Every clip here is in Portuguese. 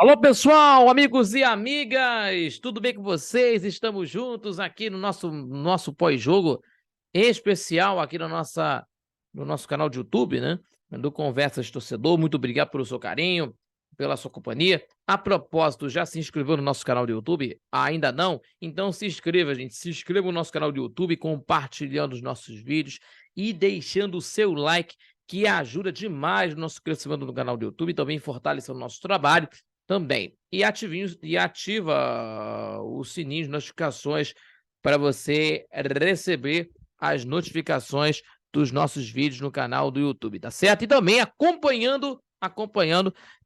Alô, pessoal, amigos e amigas, tudo bem com vocês? Estamos juntos aqui no nosso pós-jogo especial aqui no nosso canal de YouTube, né? Do Conversas Torcedor. Muito obrigado pelo seu carinho, pela sua companhia. A propósito, já se inscreveu no nosso canal de YouTube? Ainda não? Então se inscreva, gente. Se inscreva no nosso canal de YouTube, compartilhando os nossos vídeos e deixando o seu like, que ajuda demais no nosso crescimento no canal do YouTube e também fortalecendo o nosso trabalho também. E ativa o sininho de notificações para você receber as notificações dos nossos vídeos no canal do YouTube, tá certo? E também acompanhando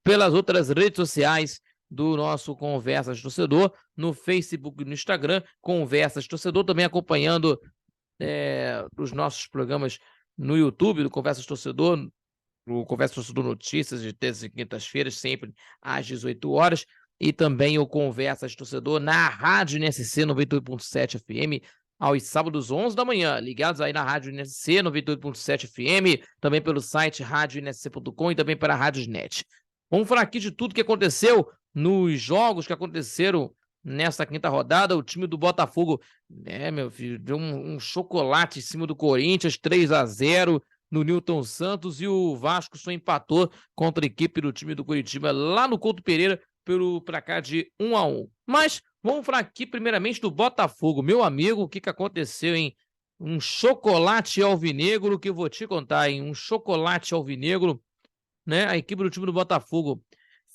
pelas outras redes sociais do nosso Conversas Torcedor, no Facebook e no Instagram, Conversas Torcedor, também acompanhando os nossos programas no YouTube, do Conversas Torcedor, o Conversa Torcedor Notícias, de terças e quintas-feiras, sempre às 18 horas, e também o Conversas Torcedor na Rádio NSC 98.7 FM, aos sábados, 11 da manhã, ligados aí na Rádio NSC 98.7 FM, também pelo site radioNSC.com e também para a Rádiosnet. Vamos falar aqui de tudo que aconteceu nos jogos que aconteceram nesta quinta rodada. O time do Botafogo, né, meu filho, deu um chocolate em cima do Corinthians, 3-0 no Newton Santos, e o Vasco só empatou contra a equipe do time do Curitiba lá no Couto Pereira pelo placar de 1-1. Mas vamos falar aqui primeiramente do Botafogo. Meu amigo, o que aconteceu, hein? Um chocolate alvinegro que eu vou te contar, hein? Um chocolate alvinegro, né? A equipe do time do Botafogo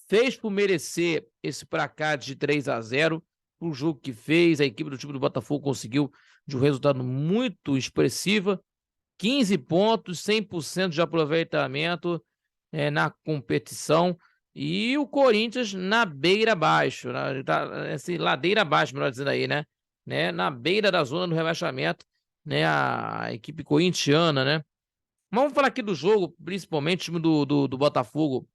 fez por merecer esse placar de 3-0 o jogo que fez. A equipe do time do Botafogo conseguiu de um resultado muito expressivo, 15 pontos, 100% de aproveitamento na competição, e o Corinthians na beira abaixo, assim, ladeira abaixo, melhor dizendo aí, né? Na beira da zona do rebaixamento, né? A equipe corintiana, né? Vamos falar aqui do jogo, principalmente o time do Botafogo.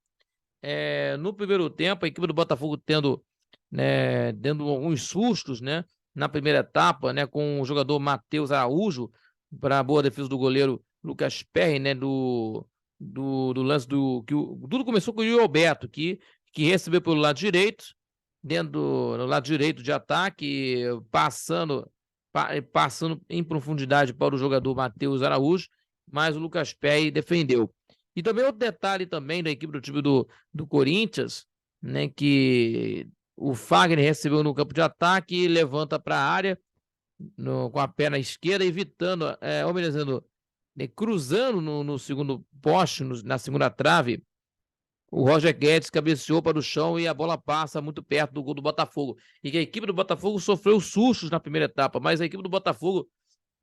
No primeiro tempo, a equipe do Botafogo tendo alguns sustos, né? Na primeira etapa, né? Com o jogador Matheus Araújo, para a boa defesa do goleiro Lucas Perry, né? Do lance tudo começou com o Yuri Alberto, que recebeu pelo lado direito, no lado direito de ataque, passando em profundidade para o jogador Matheus Araújo, mas o Lucas Perry defendeu. E também outro detalhe também da equipe do time do Corinthians, né, que o Fagner recebeu no campo de ataque e levanta para a área com a perna esquerda, evitando, cruzando no segundo poste, na segunda trave. O Roger Guedes cabeceou para o chão e a bola passa muito perto do gol do Botafogo. E que a equipe do Botafogo sofreu sustos na primeira etapa, mas a equipe do Botafogo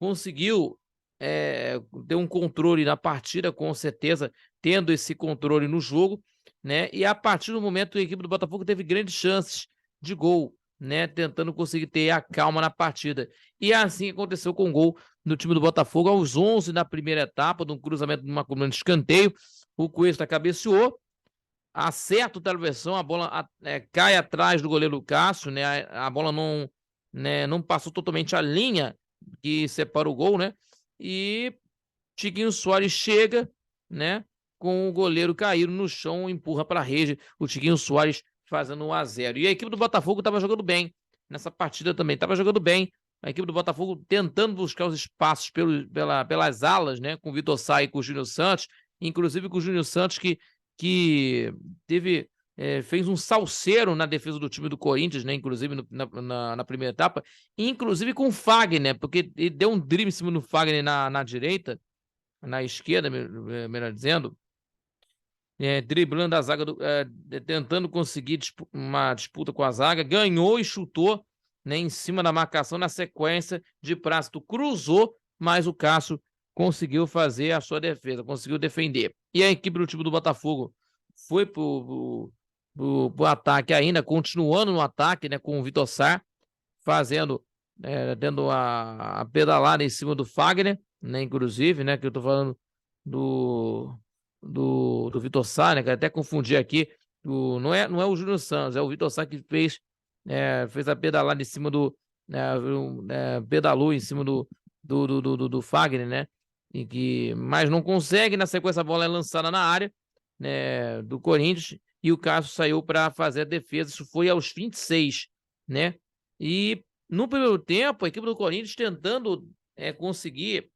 conseguiu ter um controle na partida, com certeza, tendo esse controle no jogo, né? E a partir do momento, a equipe do Botafogo teve grandes chances de gol, né? Tentando conseguir ter a calma na partida. E assim aconteceu com o gol no time do Botafogo, aos 11 na primeira etapa, de um cruzamento numa coluna de escanteio. O Cuesta cabeceou, acerta o travessão, a bola cai atrás do goleiro Cássio, né? A bola não passou totalmente a linha que separa o gol, né? E Tiquinho Soares chega, né? Com o goleiro caído no chão, empurra para a rede. O Tiquinho Soares fazendo 1-0. E a equipe do Botafogo estava jogando bem nessa partida também. Estava jogando bem. A equipe do Botafogo tentando buscar os espaços pelas alas, né? Com o Vitor Sá e com o Júnior Santos. Inclusive com o Júnior Santos, que fez um salseiro na defesa do time do Corinthians, né? Inclusive na primeira etapa, inclusive com o Fagner, porque ele deu um drible em cima do Fagner na direita, na esquerda, melhor dizendo, driblando a zaga, tentando conseguir uma disputa com a zaga, ganhou e chutou, né, em cima da marcação. Na sequência de Prácito cruzou, mas o Cássio conseguiu fazer a sua defesa, conseguiu defender. E a equipe do time do Botafogo foi pro ataque ainda, continuando no ataque, né, com o Vitor Sá, dando a pedalada em cima do Fagner, né, inclusive, né, que eu tô falando do Vitor Sá, né, que até confundi aqui, não é o Júnior Santos, é o Vitor Sá que fez a pedalada em cima pedalou em cima do Fagner, né, mas não consegue. Na sequência a bola é lançada na área, né, do Corinthians, e o Cássio saiu para fazer a defesa. Isso foi aos 26, né? E no primeiro tempo, a equipe do Corinthians tentando conseguir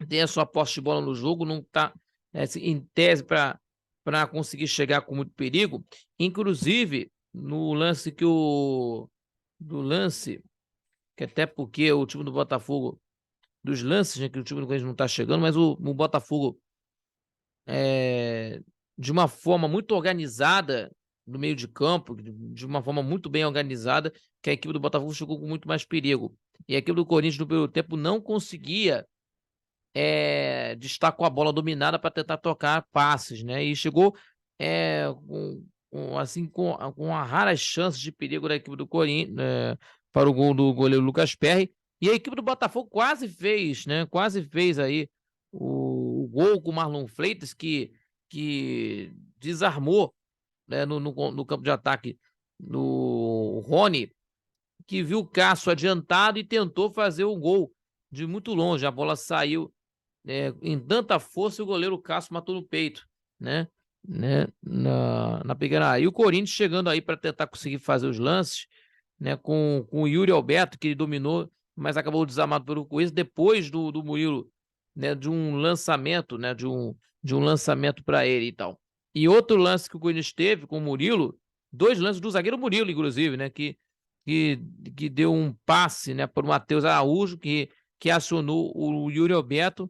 ter a sua posse de bola no jogo, não está em tese para conseguir chegar com muito perigo. Inclusive, no lance que até porque o time do Botafogo, dos lances, né, que o time do Corinthians não está chegando, mas o Botafogo, de uma forma muito organizada no meio de campo, de uma forma muito bem organizada, que a equipe do Botafogo chegou com muito mais perigo. E a equipe do Corinthians, no primeiro tempo, não conseguia de estar com a bola dominada para tentar tocar passes, né? E chegou com raras chances de perigo da equipe do Corinthians para o gol do goleiro Lucas Perry. E a equipe do Botafogo quase fez, né? Quase fez aí o gol com o Marlon Freitas, que desarmou, né, no campo de ataque no Rony, que viu o Cássio adiantado e tentou fazer o gol de muito longe. A bola saiu em tanta força, o goleiro Cássio matou no peito, né? Na pequena área. E o Corinthians chegando aí para tentar conseguir fazer os lances, né? Com o Yuri Alberto, que ele dominou, mas acabou desarmado pelo Corinthians depois do Murilo, né? De um lançamento, né? De um lançamento para ele e tal. E outro lance que o Corinthians teve com o Murilo, 2 lances do zagueiro Murilo, inclusive, né? Que deu um passe, né? Para o Matheus Araújo, que acionou o Yuri Alberto,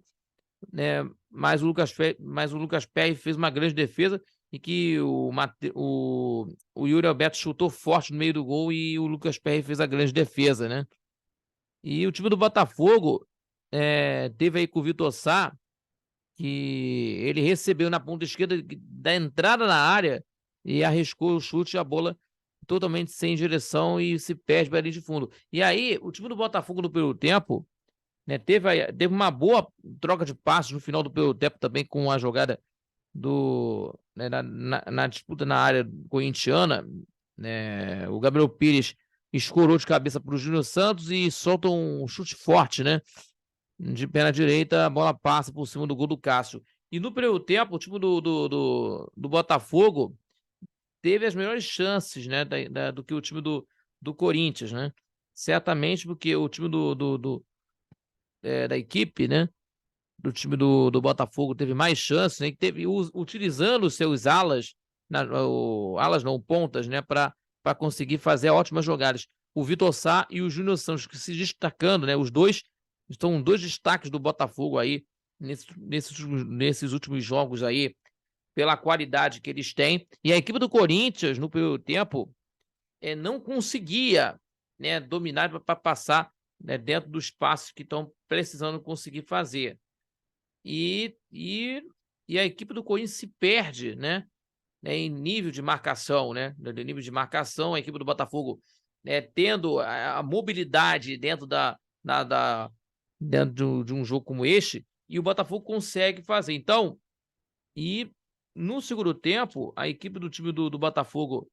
né? Mas o Lucas Perry fez uma grande defesa e que o Yuri Alberto chutou forte no meio do gol e o Lucas Perry fez a grande defesa, né? E o time do Botafogo teve aí com o Vitor Sá, que ele recebeu na ponta esquerda da entrada na área e arriscou o chute e a bola totalmente sem direção e se perde para a linha de fundo. E aí, o time do Botafogo no primeiro tempo, né, teve uma boa troca de passos no final do primeiro tempo também, com a jogada né, na disputa na área corintiana, né, o Gabriel Pires escorou de cabeça para o Júnior Santos e solta um chute forte, né, de perna direita, a bola passa por cima do gol do Cássio. E no primeiro tempo, o time do Botafogo teve as melhores chances, né, do que o time do Corinthians, né, certamente porque o time da equipe, né, do time do Botafogo teve mais chances, né, utilizando os seus alas, alas não, pontas, né, para conseguir fazer ótimas jogadas. O Vitor Sá e o Júnior Santos que se destacando, né, os dois estão 2 destaques do Botafogo aí nesses últimos jogos aí, pela qualidade que eles têm. E a equipe do Corinthians, no primeiro tempo, não conseguia, né, dominar para passar, né, dentro dos passos que estão precisando conseguir fazer. E a equipe do Corinthians se perde, né, em nível de marcação, né? De nível de marcação, a equipe do Botafogo, né, tendo a mobilidade dentro dentro de um jogo como este, e o Botafogo consegue fazer. Então, e no segundo tempo, a equipe do time do Botafogo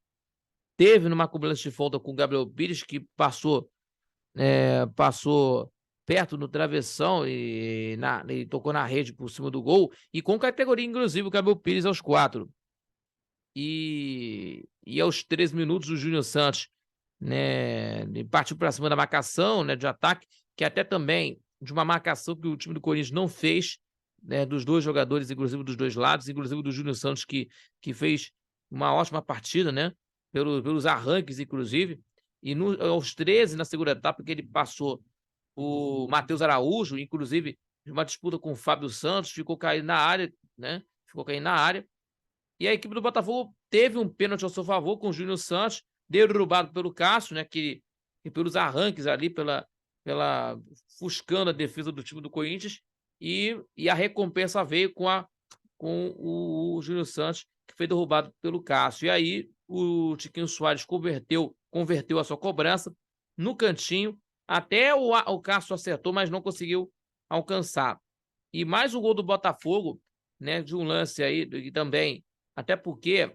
teve numa cobrança de falta com o Gabriel Pires, que passou perto do travessão e tocou na rede por cima do gol, e com categoria, inclusive, o Gabriel Pires aos 4. E aos 13 minutos, o Júnior Santos, né, partiu para cima da marcação, né, de ataque, que até também de uma marcação que o time do Corinthians não fez, né, dos 2 jogadores, inclusive dos 2 lados, inclusive do Júnior Santos, que fez uma ótima partida, né, pelos arranques, inclusive. E aos 13, na segunda etapa, que ele passou o Matheus Araújo, inclusive, uma disputa com o Fábio Santos, ficou caindo na área, né? Ficou caindo na área. E a equipe do Botafogo teve um pênalti ao seu favor com o Júnior Santos, derrubado pelo Cássio, né? Que pelos arranques ali, fuscando a defesa do time do Corinthians, e a recompensa veio com o Júnior Santos, que foi derrubado pelo Cássio. E aí o Tiquinho Soares converteu a sua cobrança no cantinho, até o Cássio acertou, mas não conseguiu alcançar. E mais um gol do Botafogo, né, de um lance aí, e também, até porque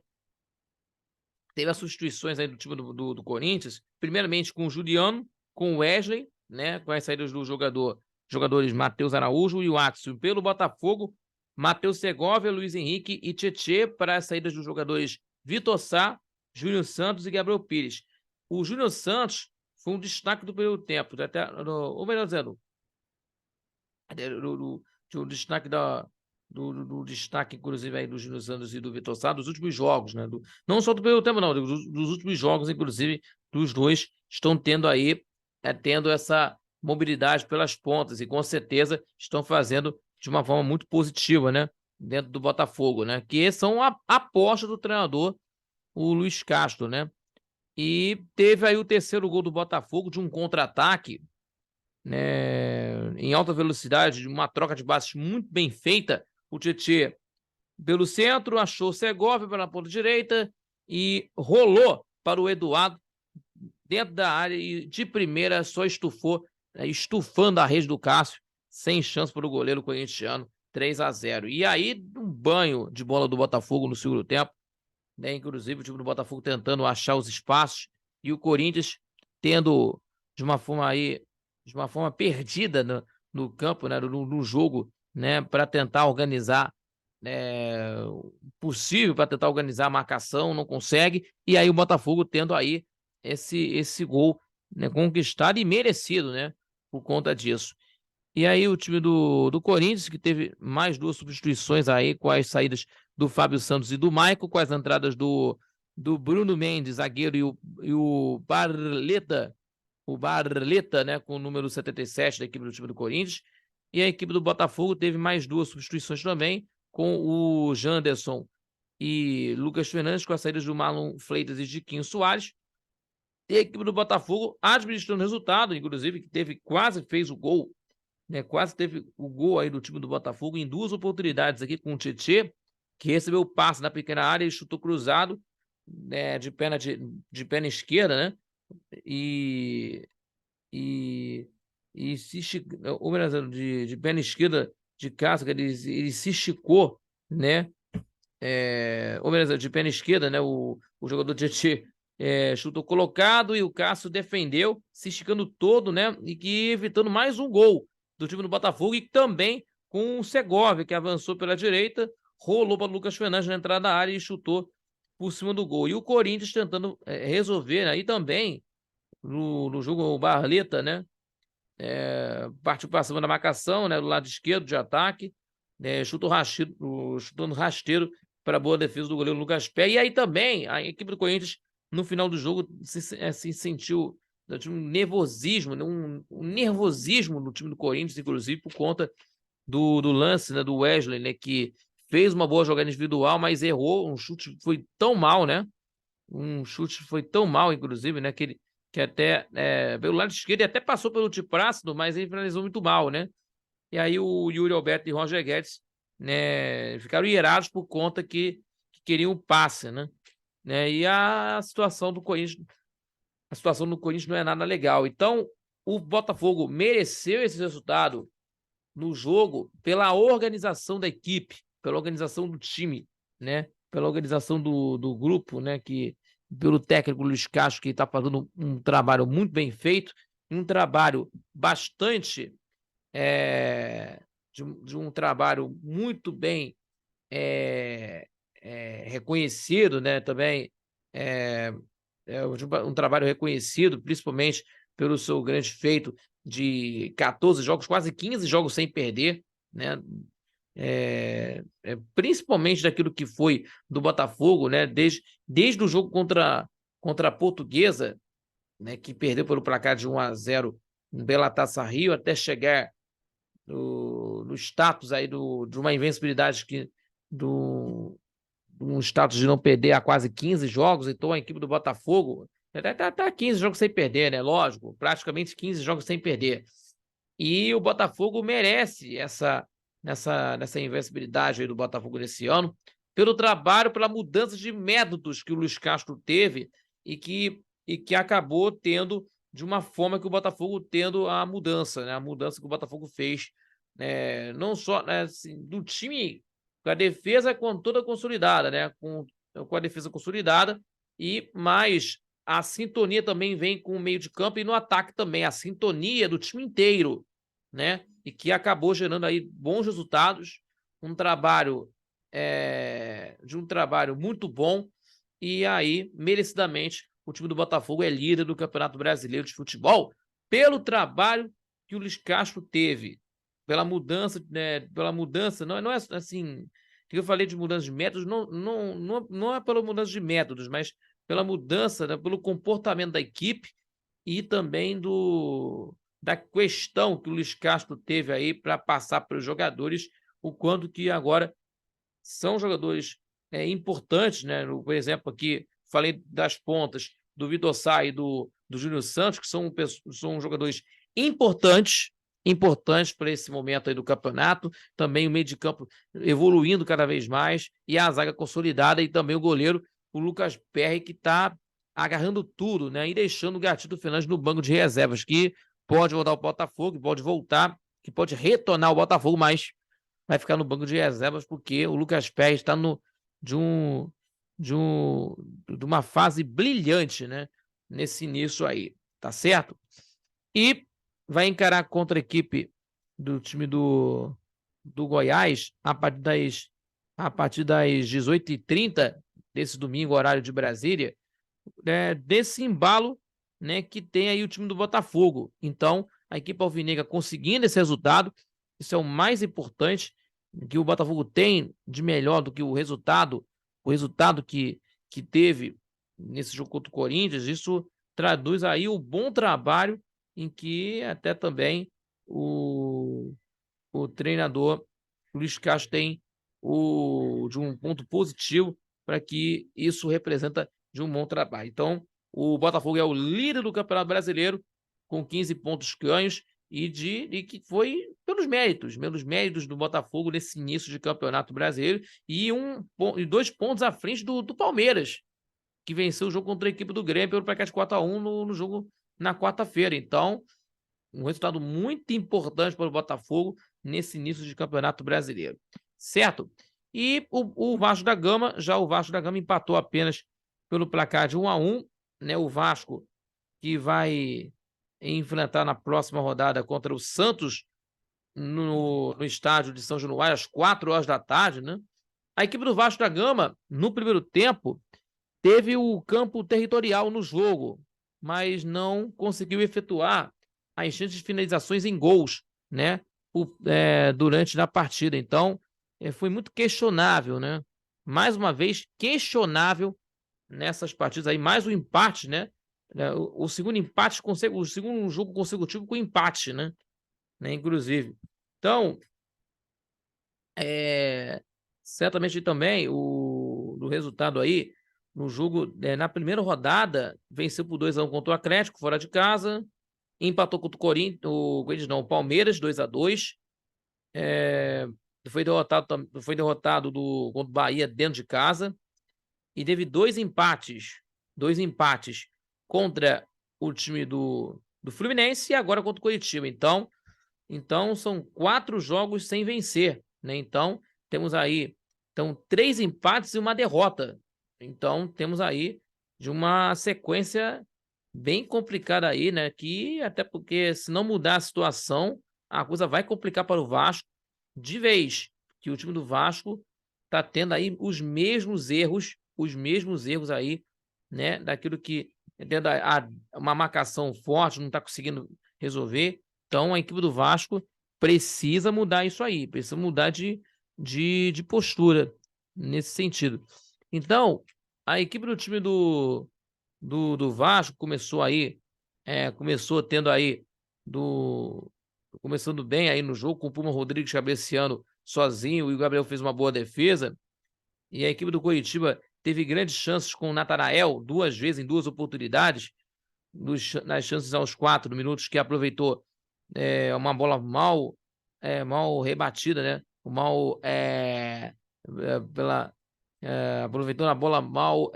teve as substituições aí do time do Corinthians, primeiramente com o Juliano, com o Wesley, né, com as saídas dos jogadores Matheus Araújo e o Watson. Pelo Botafogo, Matheus Segovia, Luiz Henrique e Tietê, para as saídas dos jogadores Vitor Sá, Júnior Santos e Gabriel Pires. O Júnior Santos foi um destaque do primeiro tempo, ou melhor dizendo, do destaque do destaque, inclusive, aí do Júnior Santos e do Vitor Sá, dos últimos jogos, né? Não só do primeiro tempo, não, dos últimos jogos, inclusive, dos dois estão tendo aí, tendo essa mobilidade pelas pontas, e com certeza estão fazendo de uma forma muito positiva, né? Dentro do Botafogo, né? Que são a aposta do treinador, o Luiz Castro, né? E teve aí o terceiro gol do Botafogo de um contra-ataque, né, em alta velocidade, uma troca de passes muito bem feita. O Tietê, pelo centro, achou o Segovia pela ponta direita e rolou para o Eduardo dentro da área e de primeira só estufou, estufando a rede do Cássio, sem chance para o goleiro corintiano, 3-0. E aí, um banho de bola do Botafogo no segundo tempo, né? Inclusive o time do Botafogo tentando achar os espaços e o Corinthians tendo de uma forma perdida no campo, né, no jogo, né, para tentar organizar, possível para tentar organizar a marcação, não consegue, e aí o Botafogo tendo aí esse gol, né, conquistado e merecido, né, por conta disso. E aí o time do Corinthians, que teve mais 2 substituições aí, com as saídas do Fábio Santos e do Maicon, com as entradas do Bruno Mendes, zagueiro, e o Barleta, né, com o número 77 da equipe do time do Corinthians. E a equipe do Botafogo teve mais 2 substituições também, com o Janderson e Lucas Fernandes, com as saídas do Marlon Fleitas e Diquinho Soares. E a equipe do Botafogo administrando o resultado, inclusive, que quase fez o gol, né, quase teve o gol aí do time do Botafogo em 2 oportunidades aqui com o Tietê, que recebeu o passe na pequena área e chutou cruzado, né, de perna esquerda, né? Ou melhor, de perna esquerda de casca, ele se esticou, né? Ou melhor, de perna esquerda, né? O jogador Tietê chutou colocado e o Cássio defendeu, se esticando todo, né? E que evitando mais um gol do time do Botafogo, e também com o Segovia, que avançou pela direita, rolou para o Lucas Fernandes na entrada da área e chutou por cima do gol. E o Corinthians tentando resolver, né? E também no jogo o Barleta, né? Partiu para cima da marcação, né? Do lado esquerdo de ataque, chutando rasteiro para a boa defesa do goleiro Lucas Pé. E aí também a equipe do Corinthians, no final do jogo, se sentiu um nervosismo, né? um nervosismo no time do Corinthians, inclusive por conta do lance, né, do Wesley, né, que fez uma boa jogada individual, mas errou. Um chute foi tão mal, né? Inclusive, né, que até pelo lado esquerdo, e até passou pelo Tiprácido, mas ele finalizou muito mal, né? E aí o Yuri Alberto e Roger Guedes, né, ficaram irados por conta que queriam o passe, né? E a situação do Corinthians não é nada legal. Então, o Botafogo mereceu esse resultado no jogo pela organização da equipe, pela organização do time, né? Pela organização do grupo, né? Pelo técnico Luiz Castro, que está fazendo um trabalho muito bem feito, um trabalho bastante de um trabalho muito bem reconhecido, né? Também um trabalho reconhecido, principalmente pelo seu grande feito de 14 jogos, quase 15 jogos sem perder, né? Principalmente daquilo que foi do Botafogo, né? Desde o jogo contra a Portuguesa, né? Que perdeu pelo placar de 1-0 pela Taça Rio, até chegar no status aí de uma invencibilidade um status de não perder há quase 15 jogos. Então a equipe do Botafogo tá 15 jogos sem perder, né? Lógico, praticamente 15 jogos sem perder. E o Botafogo merece essa invencibilidade aí do Botafogo nesse ano, pelo trabalho, pela mudança de métodos que o Luiz Castro teve e que acabou tendo de uma forma que o Botafogo tendo a mudança, né? A mudança que o Botafogo fez, não só, né, assim, do time, com a defesa toda consolidada, né? Com a defesa consolidada, e mais a sintonia também vem com o meio de campo, e no ataque também a sintonia do time inteiro, né? E que acabou gerando aí bons resultados, um trabalho muito bom, e aí, merecidamente, o time do Botafogo é líder do Campeonato Brasileiro de Futebol pelo trabalho que o Luiz Castro teve, pela mudança, né, não é assim, que eu falei de mudança de métodos, não é pela mudança de métodos, mas pela mudança, né, pelo comportamento da equipe e também da questão que o Luiz Castro teve aí para passar para os jogadores, o quanto que agora são jogadores importantes, né? Por exemplo, aqui falei das pontas do Vitor Sá e do Júnior Santos, que são jogadores importantes para esse momento aí do campeonato. Também o meio de campo evoluindo cada vez mais e a zaga consolidada e também o goleiro, o Lucas Perry, que está agarrando tudo, né? E deixando o Gatito Fernandes no banco de reservas, que pode voltar ao Botafogo, que pode retornar ao Botafogo, mas vai ficar no banco de reservas porque o Lucas Pérez está de uma fase brilhante, né? Nesse início aí, tá certo? E vai encarar contra a equipe do time do Goiás a partir das 18h30 desse domingo, horário de Brasília, desse embalo, né, que tem aí o time do Botafogo. Então, a equipe alvinegra conseguindo esse resultado, isso é o mais importante, que o Botafogo tem de melhor do que o resultado que teve nesse jogo contra o Corinthians. Isso traduz aí o bom trabalho em que até também o treinador Luiz Castro tem de um ponto positivo para que isso representa de um bom trabalho. Então, o Botafogo é o líder do Campeonato Brasileiro, com 15 pontos ganhos, e que foi pelos méritos do Botafogo nesse início de Campeonato Brasileiro, e 2 pontos à frente do Palmeiras, que venceu o jogo contra a equipe do Grêmio pelo placar de 4-1 no jogo na quarta-feira. Então, um resultado muito importante para o Botafogo nesse início de Campeonato Brasileiro, certo? E o Vasco da Gama empatou apenas pelo placar de 1-1, né? O Vasco, que vai enfrentar na próxima rodada contra o Santos no estádio de São Januário às 4h, né? A equipe do Vasco da Gama, no primeiro tempo, teve o campo territorial no jogo, mas não conseguiu efetuar as chances de finalizações em gols, né? Durante a partida. Então, foi muito questionável, né? Mais uma vez, questionável nessas partidas aí. Mais um empate, né? O segundo empate, o segundo jogo consecutivo com empate, né? Inclusive. Então, certamente também do resultado aí, no jogo, na primeira rodada, venceu por 2-1 contra o Atlético, fora de casa, empatou contra o Palmeiras, 2-2, foi derrotado contra o Bahia dentro de casa, e teve dois empates contra o time do Fluminense e agora contra o Coritiba. Então são 4 jogos sem vencer, né? Então, temos aí 3 empates e uma derrota. Então, temos aí de uma sequência bem complicada aí, né? Que até porque se não mudar a situação, a coisa vai complicar para o Vasco de vez, que o time do Vasco está tendo aí os mesmos erros aí, né? Daquilo que tendo uma marcação forte, não está conseguindo resolver. Então, a equipe do Vasco precisa mudar isso aí, precisa mudar de postura nesse sentido. Então, a equipe do time do Vasco começando bem aí no jogo, com o Puma Rodrigues cabeceando sozinho, e o Gabriel fez uma boa defesa, e a equipe do Coritiba teve grandes chances com o Natanael, 2 vezes em 2 oportunidades, nas chances aos 4 minutos, que aproveitou uma bola mal rebatida, né? Aproveitou a bola mal.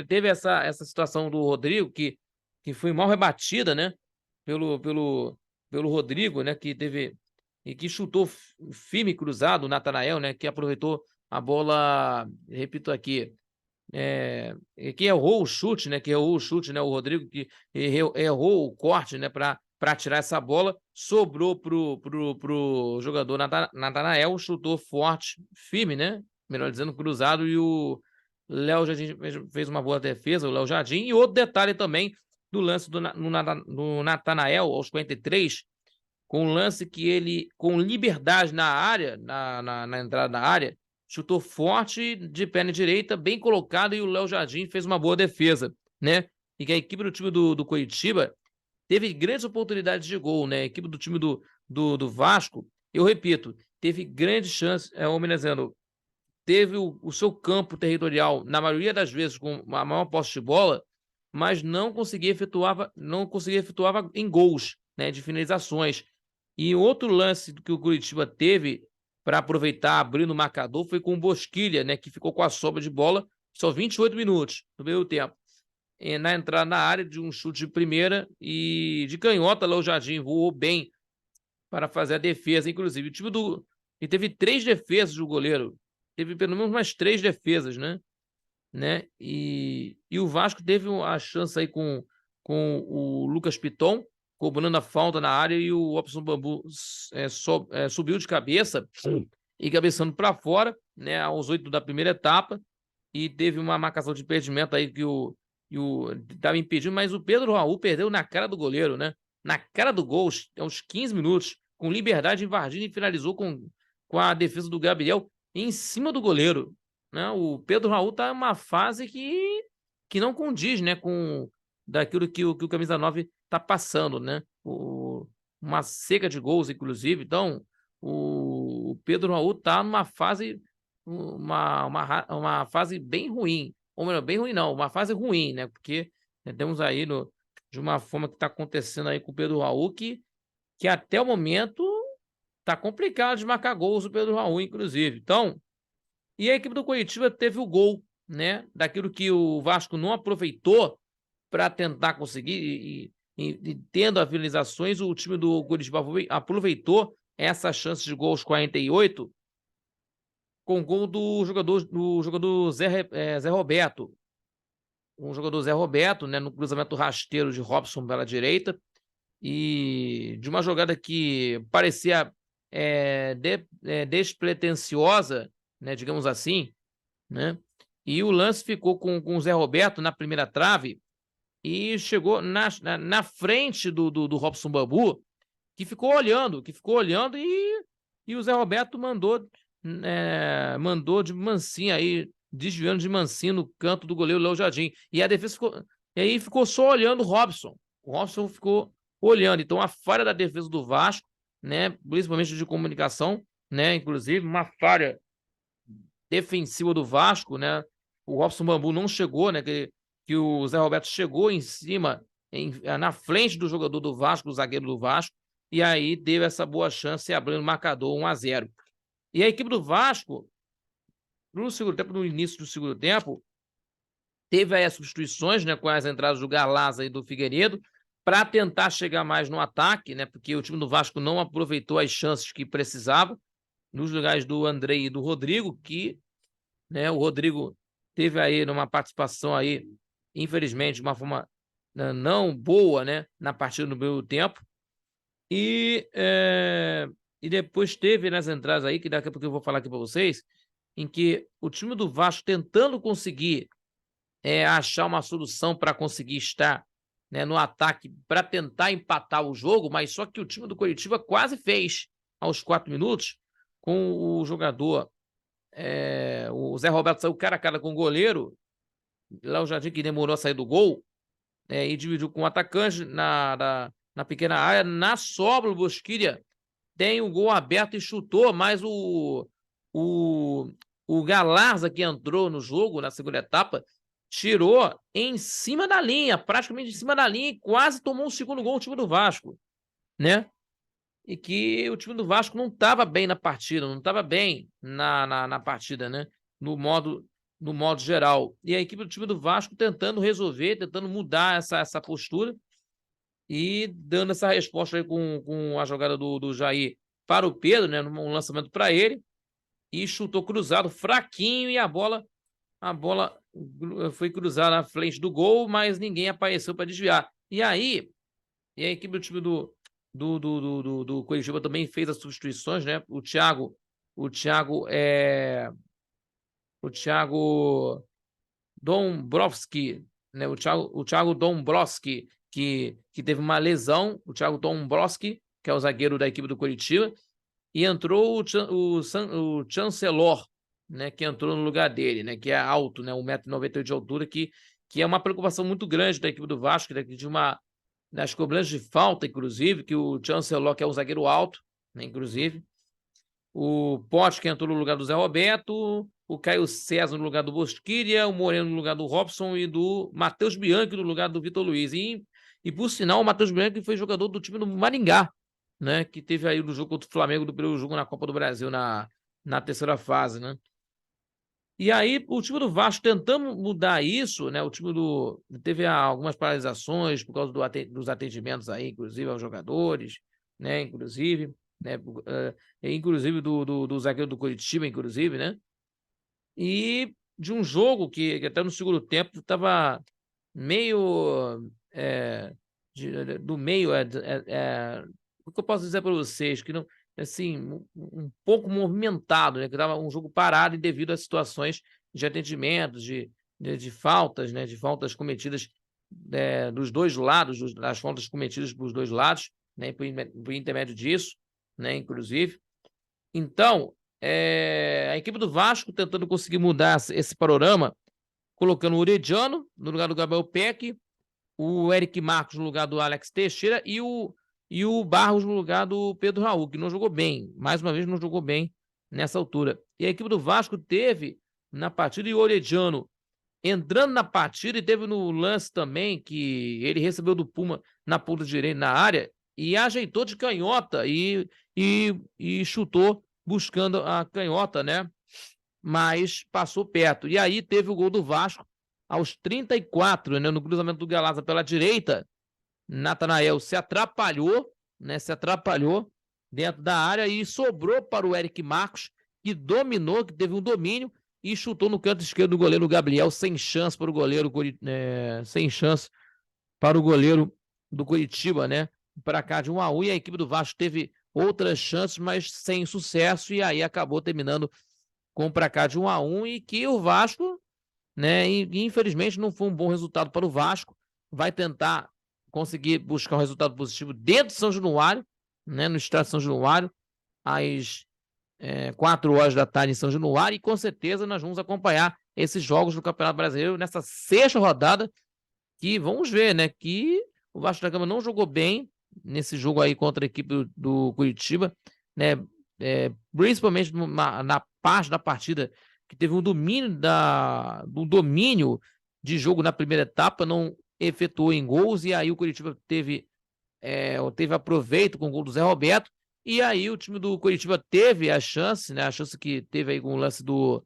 Teve essa situação do Rodrigo, que foi mal rebatida, né? Pelo Rodrigo, né? Que chutou firme cruzado, o Natanael, né? Que aproveitou a bola, repito aqui, que errou o chute, né? O Rodrigo, que errou o corte, né? Para tirar essa bola, sobrou pro jogador Natanael, chutou forte, firme, né? melhor dizendo, cruzado, e o Léo Jardim fez uma boa defesa, o Léo Jardim. E outro detalhe também do lance do Natanael, aos 43, com um lance que ele, com liberdade na área, na entrada da área, chutou forte de perna direita, bem colocado, e o Léo Jardim fez uma boa defesa, né? E que a equipe do time do Coritiba teve grandes oportunidades de gol, né? A equipe do time do Vasco, eu repito, teve grandes chances, homenageando, teve o seu campo territorial, na maioria das vezes, com a maior posse de bola, mas não conseguia efetuar em gols, né, de finalizações. E outro lance que o Curitiba teve para aproveitar, abrindo o marcador, foi com o Bosquilha, né, que ficou com a sobra de bola, só 28 minutos no meio tempo. E na entrada na área de um chute de primeira e de canhota, lá o Jardim voou bem para fazer a defesa, inclusive. O time do... E teve 3 defesas do goleiro. Teve pelo menos umas 3 defesas, né? E o Vasco teve a chance aí com o Lucas Piton, cobrando a falta na área, e o Robson Bambu subiu de cabeça e cabeçando para fora, né? Aos 8 da primeira etapa, e teve uma marcação de impedimento aí que estava impedindo, mas o Pedro Raul perdeu na cara do goleiro, né? Na cara do gol, aos 15 minutos, com liberdade em Varginha, e finalizou com a defesa do Gabriel em cima do goleiro, né? O Pedro Raul está em uma fase que não condiz, né, com daquilo que o Camisa 9 está passando, né? Uma seca de gols, inclusive. Então, o Pedro Raul está numa fase, uma fase bem ruim. Ou melhor, bem ruim não, uma fase ruim, né? Porque temos aí de uma forma que está acontecendo aí com o Pedro Raul, que até o momento tá complicado de marcar gols o Pedro Raul, inclusive. Então, e a equipe do Coritiba teve o gol, né? Daquilo que o Vasco não aproveitou para tentar conseguir, e tendo as finalizações, o time do Coritiba aproveitou essa chance de gol aos 48, com gol do jogador Zé Roberto. Um jogador Zé Roberto, né, no cruzamento rasteiro de Robson pela direita, e de uma jogada que parecia despretensiosa, né, digamos assim, né? E o lance ficou com o Zé Roberto na primeira trave e chegou na frente do Robson Bambu, que ficou olhando, e o Zé Roberto mandou de mansinho aí, desviando de mansinho no canto do goleiro Léo Jardim. E a defesa ficou só olhando o Robson. O Robson ficou olhando. Então, a falha da defesa do Vasco, né, principalmente de comunicação, né, inclusive uma falha defensiva do Vasco, né? O Robson Bambu não chegou, né? Que o Zé Roberto chegou em cima, na frente do jogador do Vasco, do zagueiro do Vasco, e aí teve essa boa chance, abrindo o marcador 1-0. E a equipe do Vasco, no segundo tempo, no início do segundo tempo, teve aí as substituições, né, com as entradas do Galazza e do Figueiredo, para tentar chegar mais no ataque, né? Porque o time do Vasco não aproveitou as chances que precisava, nos lugares do Andrei e do Rodrigo, que, né, o Rodrigo teve aí numa participação aí, infelizmente, de uma forma não boa, né, na partida no meio tempo. E depois teve nas entradas aí, que daqui a pouco eu vou falar aqui para vocês, em que o time do Vasco tentando conseguir achar uma solução para conseguir estar, né, no ataque, para tentar empatar o jogo, mas só que o time do Coritiba quase fez aos 4 minutos, com o jogador, o Zé Roberto saiu cara a cara com o goleiro, lá o Jardim, que demorou a sair do gol, e dividiu com o atacante na pequena área. Na sobra, o Bosquilha tem o gol aberto e chutou, mas o Galarza, que entrou no jogo na segunda etapa, tirou em cima da linha, praticamente em cima da linha, e quase tomou o segundo gol o time do Vasco, né? E que o time do Vasco não estava bem na partida, não estava bem na partida, né? No modo geral. E a equipe do time do Vasco tentando resolver, tentando mudar essa postura e dando essa resposta aí com a jogada do Jair para o Pedro, né? Um lançamento para ele, e chutou cruzado, fraquinho, e a bola foi cruzada na frente do gol, mas ninguém apareceu para desviar. E aí, a equipe do time do Coritiba também fez as substituições, né? O Thiago o Thiago Dombrowski, né? O Thiago Dombrowski, que teve uma lesão, o Thiago Dombrowski, que é o zagueiro da equipe do Coritiba, e entrou o Chancellor, né, que entrou no lugar dele, né, que é alto, né, 1,98 m de altura, que é uma preocupação muito grande da equipe do Vasco, de uma das cobranças de falta, inclusive, que o Chancellor, que é o zagueiro alto, né, inclusive, o Pote, que entrou no lugar do Zé Roberto, o Caio César no lugar do Bosquilha, o Moreno no lugar do Robson e do Matheus Bianchi no lugar do Vitor Luiz. E por sinal, o Matheus Bianchi foi jogador do time do Maringá, né, que teve aí no jogo contra o Flamengo, do primeiro jogo na Copa do Brasil, na terceira fase, né? E aí, o time do Vasco tentando mudar isso, né? O time teve algumas paralisações por causa dos atendimentos aí, inclusive aos jogadores, né? Inclusive, né? Inclusive do zagueiro do Coritiba, inclusive, né? E de um jogo que até no segundo tempo estava meio do meio o que eu posso dizer para vocês que não assim um pouco movimentado, né, que estava um jogo parado e devido a situações de atendimentos, de faltas, né, de faltas cometidas dos dois lados, das faltas cometidas pelos dois lados, né, por intermédio disso, né, inclusive. Então, a equipe do Vasco tentando conseguir mudar esse panorama, colocando o Orediano no lugar do Gabriel Peck, o Eric Marcos no lugar do Alex Teixeira e o Barros no lugar do Pedro Raul, que não jogou bem. Mais uma vez, não jogou bem nessa altura. E a equipe do Vasco teve na partida o Orediano entrando na partida e teve no lance também que ele recebeu do Puma na ponta direita na área e ajeitou de canhota e chutou buscando a canhota, né? Mas passou perto. E aí teve o gol do Vasco aos 34, né? No cruzamento do Galaza pela direita. Natanael se atrapalhou, né? Se atrapalhou dentro da área e sobrou para o Eric Marcos, que dominou, que teve um domínio e chutou no canto esquerdo do goleiro Gabriel, sem chance para o goleiro, sem chance para o goleiro do Coritiba, né? Para cá de 1-1, e a equipe do Vasco teve outras chances, mas sem sucesso, e aí acabou terminando com para cá de 1-1, e que o Vasco, né, infelizmente não foi um bom resultado para o Vasco, vai tentar conseguir buscar um resultado positivo dentro de São Januário, né, no estádio de São Januário, às 4 horas da tarde em São Januário, e com certeza nós vamos acompanhar esses jogos do Campeonato Brasileiro nessa sexta rodada, que vamos ver, né, que o Vasco da Gama não jogou bem nesse jogo aí contra a equipe do Curitiba, né, principalmente na parte da partida que teve um domínio de jogo na primeira etapa, não efetuou em gols, e aí o Curitiba teve aproveito com o gol do Zé Roberto, e aí o time do Curitiba teve a chance, né, a chance que teve aí com o lance do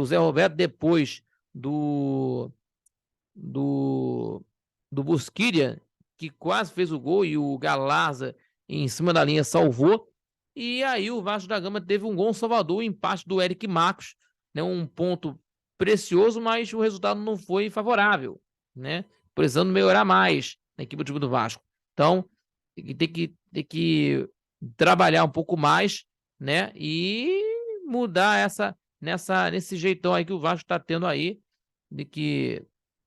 Zé Roberto, depois do Bosquilha, que quase fez o gol, e o Galaza em cima da linha salvou. E aí o Vasco da Gama teve um gol salvador, o empate do Eric Marcos, né, um ponto precioso, mas o resultado não foi favorável, né? Precisando melhorar mais na equipe do time do Vasco. Então, tem que trabalhar um pouco mais, né? E mudar nesse jeitão aí que o Vasco está tendo aí, de que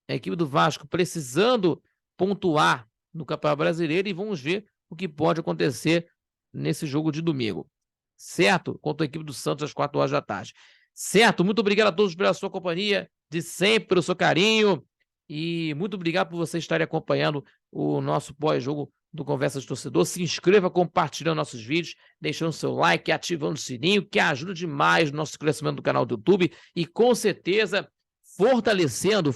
a equipe do Vasco precisando pontuar no Campeonato Brasileiro, e vamos ver o que pode acontecer nesse jogo de domingo, certo? Contra a equipe do Santos às 4 horas da tarde. Certo? Muito obrigado a todos pela sua companhia, de sempre, pelo seu carinho, e muito obrigado por vocês estarem acompanhando o nosso pós-jogo do Conversa de Torcedor. Se inscreva compartilhando nossos vídeos, deixando seu like, ativando o sininho, que ajuda demais no nosso crescimento do canal do YouTube, e com certeza fortalecendo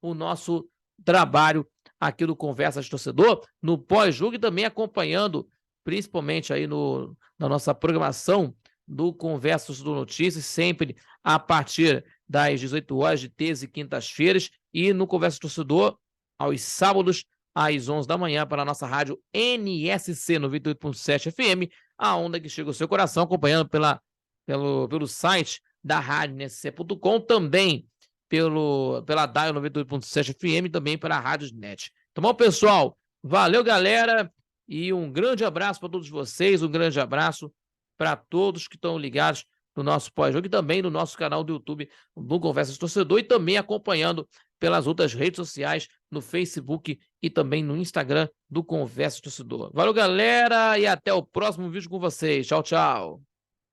o nosso trabalho aqui do Conversa de Torcedor, no pós-jogo, e também acompanhando, principalmente aí na nossa programação do Conversa do Notícias, sempre a partir das 18 horas, de terças e quintas-feiras, e no Conversa Torcedor, aos sábados, às 11 da manhã, para a nossa rádio NSC 98.7 FM, a onda que chega ao seu coração, acompanhando pelo site da rádio NSC.com, também pela Dial 98.7 FM, também pela Rádio Net. Então, bom, pessoal, valeu, galera, e um grande abraço para todos vocês, um grande abraço para todos que estão ligados no nosso pós-jogo e também no nosso canal do YouTube do Conversas Torcedor e também acompanhando pelas outras redes sociais, no Facebook e também no Instagram do Conversas Torcedor. Valeu, galera, e até o próximo vídeo com vocês. Tchau, tchau.